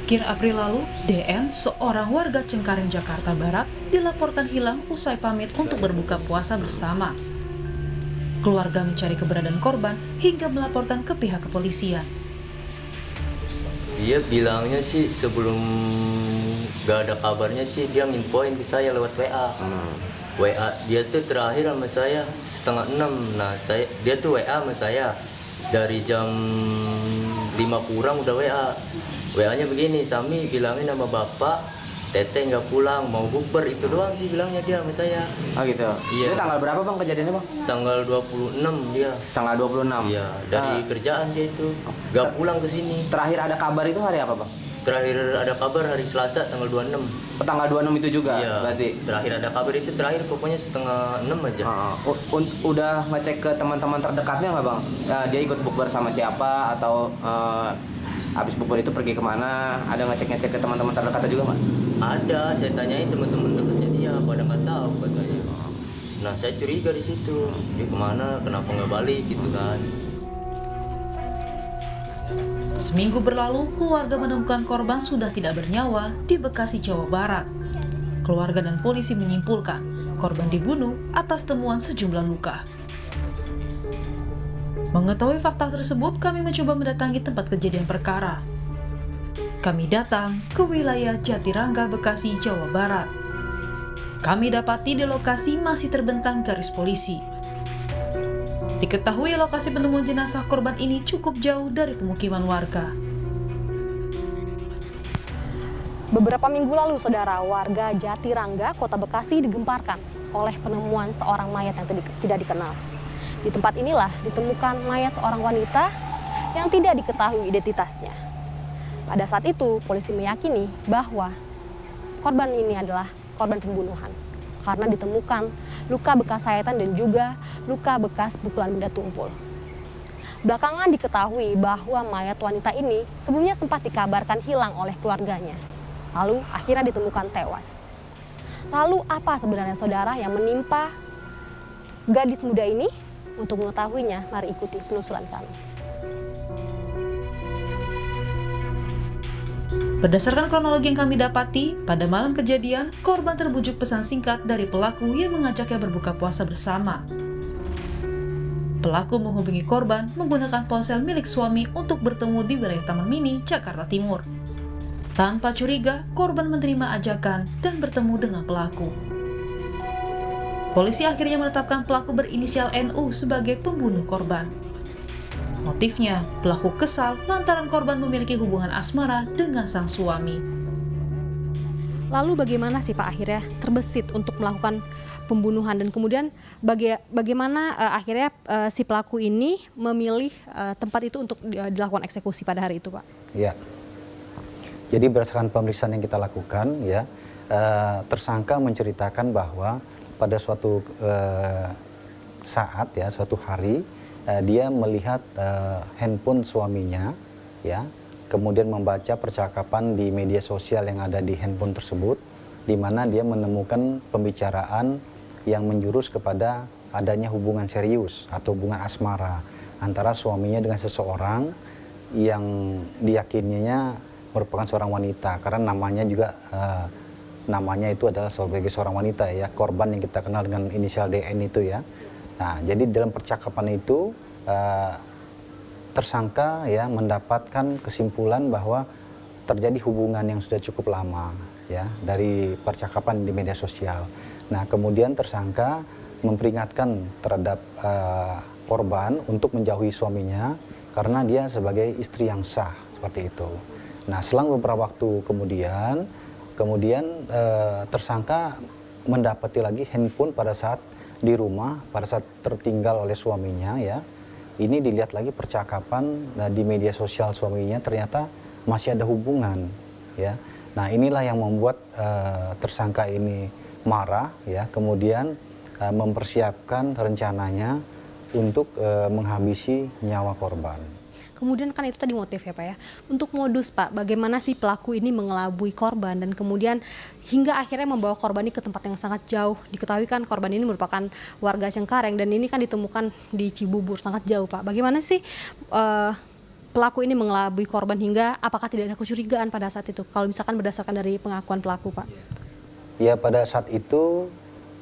Akhir April lalu, DN, seorang warga Cengkareng, Jakarta Barat, dilaporkan hilang usai pamit untuk berbuka puasa bersama. Keluarga mencari keberadaan korban hingga melaporkan ke pihak kepolisian. Dia bilangnya sih sebelum gak ada kabarnya sih dia nginfoin ke saya lewat WA. WA dia tuh terakhir sama saya 5:30. Nah dia tuh WA sama saya dari jam 5 kurang udah WA. WA-nya begini, Sami bilangin sama bapak, Teteh nggak pulang, mau bukber, itu doang sih bilangnya dia sama saya. Oh gitu? Iya. Itu tanggal berapa bang kejadiannya bang? Tanggal 26 dia. Tanggal 26? Iya, dari kerjaan dia itu, nggak pulang ke sini. Terakhir ada kabar itu hari apa bang? Terakhir ada kabar hari Selasa tanggal 26. Tanggal 26 itu juga? Iya, berarti? terakhir ada kabar itu terakhir pokoknya 5:30 aja. Udah ngecek ke teman-teman terdekatnya nggak bang? Dia ikut bukber sama siapa atau habis bukber itu pergi kemana? Ada ngecek-ngecek ke teman-teman terdekatnya juga nggak? Ada, saya tanyain teman-teman dekatnya dia, pada nggak tahu katanya. Nah saya curiga di situ, dia kemana, kenapa nggak balik gitu kan. Seminggu berlalu, keluarga menemukan korban sudah tidak bernyawa di Bekasi, Jawa Barat. Keluarga dan polisi menyimpulkan korban dibunuh atas temuan sejumlah luka. Mengetahui fakta tersebut, kami mencoba mendatangi tempat kejadian perkara. Kami datang ke wilayah Jatirangga, Bekasi, Jawa Barat. Kami dapati di lokasi masih terbentang garis polisi. Diketahui lokasi penemuan jenazah korban ini cukup jauh dari pemukiman warga. Beberapa minggu lalu, saudara, warga Jatirangga, Kota Bekasi digemparkan oleh penemuan seorang mayat yang tidak dikenal. Di tempat inilah ditemukan mayat seorang wanita yang tidak diketahui identitasnya. Pada saat itu, polisi meyakini bahwa korban ini adalah korban pembunuhan karena ditemukan luka bekas sayatan dan juga luka bekas pukulan benda tumpul. Belakangan diketahui bahwa mayat wanita ini sebelumnya sempat dikabarkan hilang oleh keluarganya. Lalu akhirnya ditemukan tewas. Lalu apa sebenarnya saudara yang menimpa gadis muda ini? Untuk mengetahuinya, mari ikuti penelusuran kami. Berdasarkan kronologi yang kami dapati, pada malam kejadian, korban terbujuk pesan singkat dari pelaku yang mengajaknya berbuka puasa bersama. Pelaku menghubungi korban menggunakan ponsel milik suami untuk bertemu di wilayah Taman Mini, Jakarta Timur. Tanpa curiga, korban menerima ajakan dan bertemu dengan pelaku. Polisi akhirnya menetapkan pelaku berinisial NU sebagai pembunuh korban. Motifnya, pelaku kesal lantaran korban memiliki hubungan asmara dengan sang suami. Lalu bagaimana sih Pak akhirnya terbesit untuk melakukan pembunuhan dan kemudian bagaimana akhirnya si pelaku ini memilih tempat itu untuk dilakukan eksekusi pada hari itu Pak? Ya, jadi berdasarkan pemeriksaan yang kita lakukan ya, tersangka menceritakan bahwa pada suatu saat ya, suatu hari dia melihat handphone suaminya ya, kemudian membaca percakapan di media sosial yang ada di handphone tersebut, di mana dia menemukan pembicaraan yang menjurus kepada adanya hubungan serius atau hubungan asmara antara suaminya dengan seseorang yang diyakininya merupakan seorang wanita, karena namanya juga namanya itu adalah sebagai seorang wanita ya, korban yang kita kenal dengan inisial DN itu ya. Nah, jadi dalam percakapan itu tersangka ya mendapatkan kesimpulan bahwa terjadi hubungan yang sudah cukup lama ya dari percakapan di media sosial. Nah, kemudian tersangka memperingatkan terhadap korban untuk menjauhi suaminya karena dia sebagai istri yang sah seperti itu. Nah, selang beberapa waktu kemudian tersangka mendapati lagi handphone pada saat di rumah, pada saat tertinggal oleh suaminya ya. Ini dilihat lagi percakapan di media sosial suaminya, ternyata masih ada hubungan ya. Nah, inilah yang membuat tersangka ini marah ya, kemudian mempersiapkan rencananya untuk menghabisi nyawa korban. Kemudian kan itu tadi motif ya Pak ya. Untuk modus Pak, bagaimana sih pelaku ini mengelabui korban dan kemudian hingga akhirnya membawa korban ini ke tempat yang sangat jauh. Diketahui kan korban ini merupakan warga Cengkareng dan ini kan ditemukan di Cibubur, sangat jauh Pak. Bagaimana sih pelaku ini mengelabui korban hingga apakah tidak ada kecurigaan pada saat itu? Kalau misalkan berdasarkan dari pengakuan pelaku, Pak. Ya, pada saat itu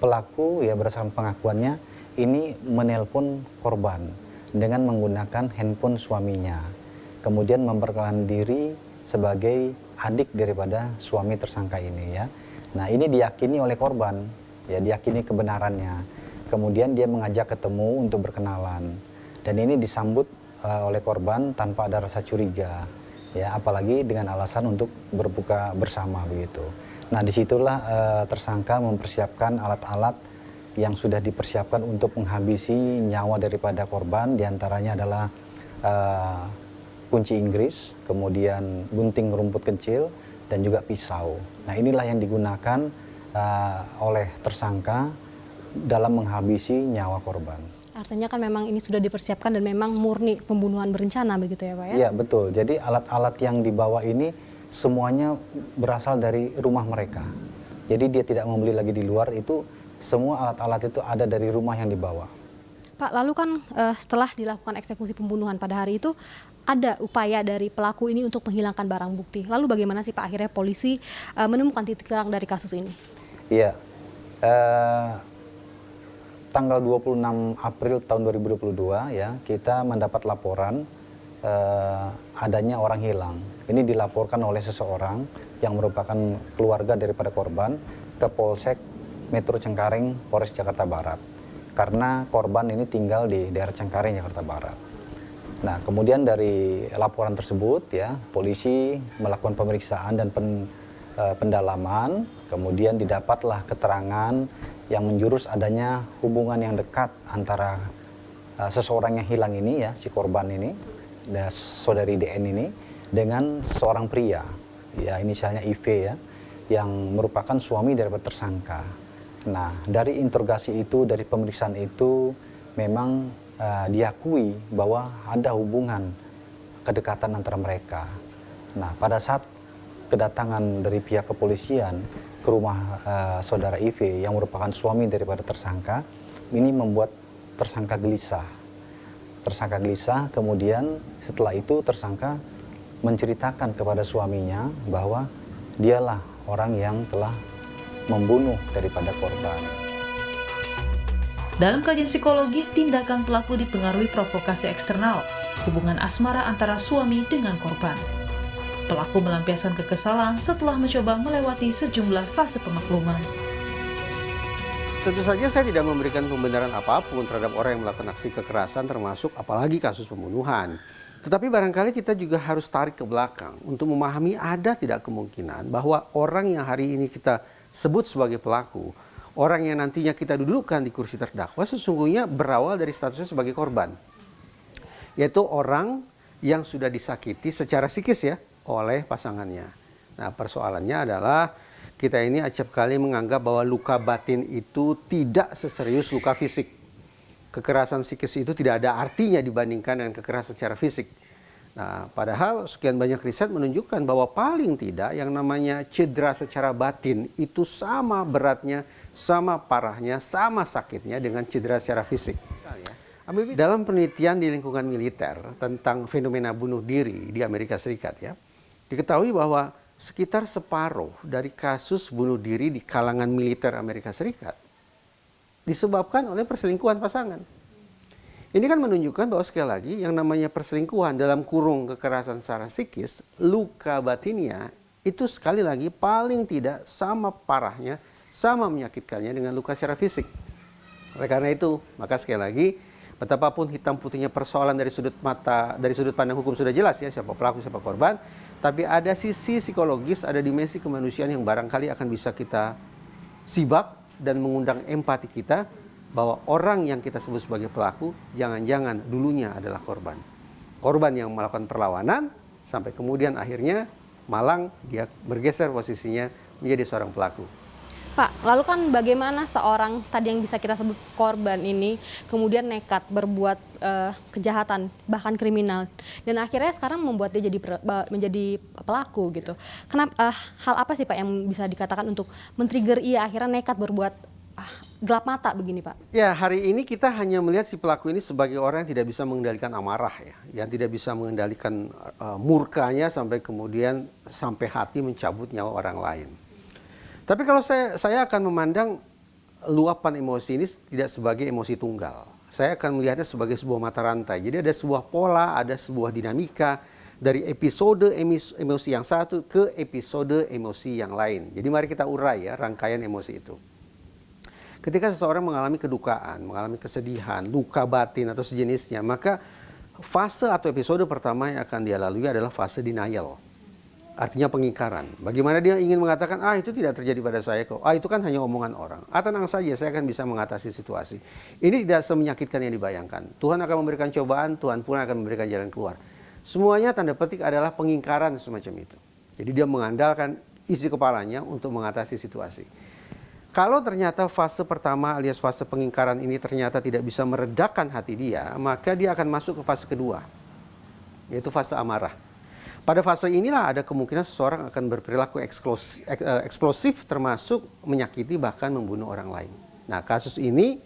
pelaku ya berdasarkan pengakuannya ini menelpon korban dengan menggunakan handphone suaminya. Kemudian memperkenalkan diri sebagai adik daripada suami tersangka ini ya. Nah, ini diyakini oleh korban, ya diyakini kebenarannya. Kemudian dia mengajak ketemu untuk berkenalan. Dan ini disambut oleh korban tanpa ada rasa curiga, ya apalagi dengan alasan untuk berbuka bersama begitu. Nah, disitulah tersangka mempersiapkan alat-alat yang sudah dipersiapkan untuk menghabisi nyawa daripada korban, diantaranya adalah kunci Inggris, kemudian gunting rumput kecil, dan juga pisau. Nah, inilah yang digunakan oleh tersangka dalam menghabisi nyawa korban. Artinya kan memang ini sudah dipersiapkan dan memang murni pembunuhan berencana begitu ya, Pak ya? Iya, betul. Jadi alat-alat yang dibawa ini semuanya berasal dari rumah mereka. Jadi dia tidak membeli lagi di luar, itu semua alat-alat itu ada dari rumah yang dibawa. Pak, lalu kan setelah dilakukan eksekusi pembunuhan pada hari itu, ada upaya dari pelaku ini untuk menghilangkan barang bukti. Lalu bagaimana sih Pak akhirnya polisi menemukan titik terang dari kasus ini? Iya, tanggal 26 April tahun 2022 ya, kita mendapat laporan adanya orang hilang. Ini dilaporkan oleh seseorang yang merupakan keluarga daripada korban ke Polsek Metro Cengkareng, Polres Jakarta Barat. Karena korban ini tinggal di daerah Cengkareng, Jakarta Barat. Nah, kemudian dari laporan tersebut ya, polisi melakukan pemeriksaan dan pendalaman, kemudian didapatlah keterangan yang menjurus adanya hubungan yang dekat antara seseorang yang hilang ini ya, si korban ini, dan saudari DN ini, dengan seorang pria, ya inisialnya IV ya, yang merupakan suami daripada tersangka. Nah, dari interogasi itu, dari pemeriksaan itu, memang diakui bahwa ada hubungan kedekatan antara mereka. Nah, pada saat kedatangan dari pihak kepolisian ke rumah saudara IV yang merupakan suami daripada tersangka, ini membuat tersangka gelisah. Tersangka gelisah, kemudian setelah itu tersangka menceritakan kepada suaminya bahwa dialah orang yang telah membunuh daripada korban. Dalam kajian psikologi, tindakan pelaku dipengaruhi provokasi eksternal, hubungan asmara antara suami dengan korban. Pelaku melampiaskan kekesalan setelah mencoba melewati sejumlah fase pemakluman. Tentu saja saya tidak memberikan pembenaran apapun terhadap orang yang melakukan aksi kekerasan, termasuk apalagi kasus pembunuhan. Tetapi barangkali kita juga harus tarik ke belakang untuk memahami ada tidak kemungkinan bahwa orang yang hari ini kita sebut sebagai pelaku, orang yang nantinya kita dudukkan di kursi terdakwa sesungguhnya berawal dari statusnya sebagai korban. Yaitu orang yang sudah disakiti secara psikis ya oleh pasangannya. Nah, persoalannya adalah kita ini acap kali menganggap bahwa luka batin itu tidak seserius luka fisik. Kekerasan psikis itu tidak ada artinya dibandingkan dengan kekerasan secara fisik. Nah, padahal sekian banyak riset menunjukkan bahwa paling tidak yang namanya cedera secara batin itu sama beratnya, sama parahnya, sama sakitnya dengan cedera secara fisik. Dalam penelitian di lingkungan militer tentang fenomena bunuh diri di Amerika Serikat ya, diketahui bahwa sekitar separuh dari kasus bunuh diri di kalangan militer Amerika Serikat disebabkan oleh perselingkuhan pasangan. Ini kan menunjukkan bahwa sekali lagi yang namanya perselingkuhan dalam kurung kekerasan secara psikis, luka batinnya itu sekali lagi paling tidak sama parahnya, sama menyakitkannya dengan luka secara fisik. Oleh karena itu, maka sekali lagi betapapun hitam putihnya persoalan dari sudut pandang hukum sudah jelas ya siapa pelaku siapa korban, tapi ada sisi psikologis, ada dimensi kemanusiaan yang barangkali akan bisa kita sibak dan mengundang empati kita bahwa orang yang kita sebut sebagai pelaku jangan-jangan dulunya adalah korban. Korban yang melakukan perlawanan sampai kemudian akhirnya malang dia bergeser posisinya menjadi seorang pelaku. Pak, lalu kan bagaimana seorang tadi yang bisa kita sebut korban ini kemudian nekat berbuat kejahatan bahkan kriminal dan akhirnya sekarang membuat dia menjadi pelaku gitu. Kenapa hal apa sih Pak yang bisa dikatakan untuk men-trigger ia akhirnya nekat berbuat gelap mata begini, Pak? Ya, hari ini kita hanya melihat si pelaku ini sebagai orang yang tidak bisa mengendalikan amarah ya, yang tidak bisa mengendalikan murkanya sampai kemudian sampai hati mencabut nyawa orang lain. Tapi kalau saya akan memandang luapan emosi ini tidak sebagai emosi tunggal. Saya akan melihatnya sebagai sebuah mata rantai. Jadi ada sebuah pola, ada sebuah dinamika dari episode emosi yang satu ke episode emosi yang lain. Jadi mari kita urai ya rangkaian emosi itu. Ketika seseorang mengalami kedukaan, mengalami kesedihan, luka batin atau sejenisnya, maka fase atau episode pertama yang akan dia lalui adalah fase denial. Artinya pengingkaran. Bagaimana dia ingin mengatakan, itu tidak terjadi pada saya kok. Itu kan hanya omongan orang. Tenang saja, saya akan bisa mengatasi situasi. Ini tidak semenyakitkan yang dibayangkan. Tuhan akan memberikan cobaan, Tuhan pun akan memberikan jalan keluar. Semuanya tanda petik adalah pengingkaran semacam itu. Jadi dia mengandalkan isi kepalanya untuk mengatasi situasi. Kalau ternyata fase pertama alias fase pengingkaran ini ternyata tidak bisa meredakan hati dia, maka dia akan masuk ke fase kedua, yaitu fase amarah. Pada fase inilah ada kemungkinan seseorang akan berperilaku eksplosif termasuk menyakiti bahkan membunuh orang lain. Nah, kasus ini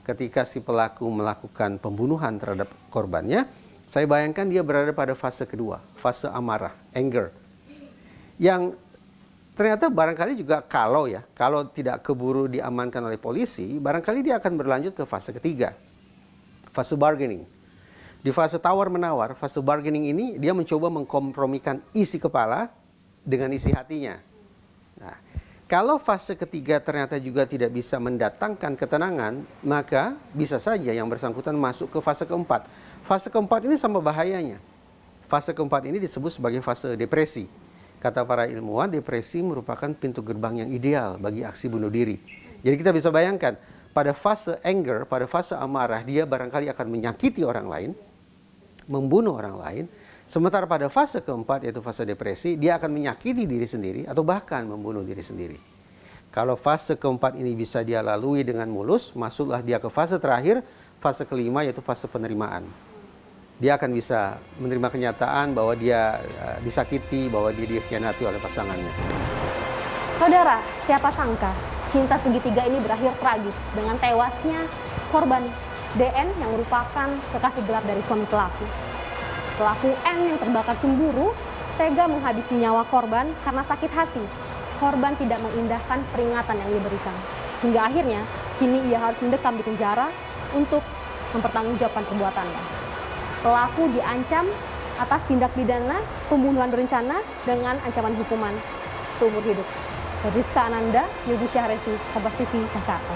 ketika si pelaku melakukan pembunuhan terhadap korbannya, saya bayangkan dia berada pada fase kedua, fase amarah, anger. Yang ternyata barangkali juga kalau tidak keburu diamankan oleh polisi, barangkali dia akan berlanjut ke fase ketiga, fase bargaining. Di fase tawar-menawar, fase bargaining ini dia mencoba mengkompromikan isi kepala dengan isi hatinya. Nah, kalau fase ketiga ternyata juga tidak bisa mendatangkan ketenangan, maka bisa saja yang bersangkutan masuk ke fase keempat. Fase keempat ini sama bahayanya. Fase keempat ini disebut sebagai fase depresi. Kata para ilmuwan, depresi merupakan pintu gerbang yang ideal bagi aksi bunuh diri. Jadi kita bisa bayangkan, pada fase anger, pada fase amarah, dia barangkali akan menyakiti orang lain, membunuh orang lain. Sementara pada fase keempat, yaitu fase depresi, dia akan menyakiti diri sendiri atau bahkan membunuh diri sendiri. Kalau fase keempat ini bisa dia lalui dengan mulus, masuklah dia ke fase terakhir, fase kelima, yaitu fase penerimaan. Dia akan bisa menerima kenyataan bahwa dia disakiti, bahwa dia dikhianati oleh pasangannya. Saudara, siapa sangka cinta segitiga ini berakhir tragis dengan tewasnya korban DN yang merupakan kekasih gelap dari suami pelaku. Pelaku N yang terbakar cemburu tega menghabisi nyawa korban karena sakit hati. Korban tidak mengindahkan peringatan yang diberikan. Hingga akhirnya kini ia harus mendekam di penjara untuk mempertanggungjawabkan perbuatannya. Pelaku diancam atas tindak pidana pembunuhan berencana dengan ancaman hukuman seumur hidup. Rizka Ananda, Yogi Syahresi, Kompas TV, Jakarta.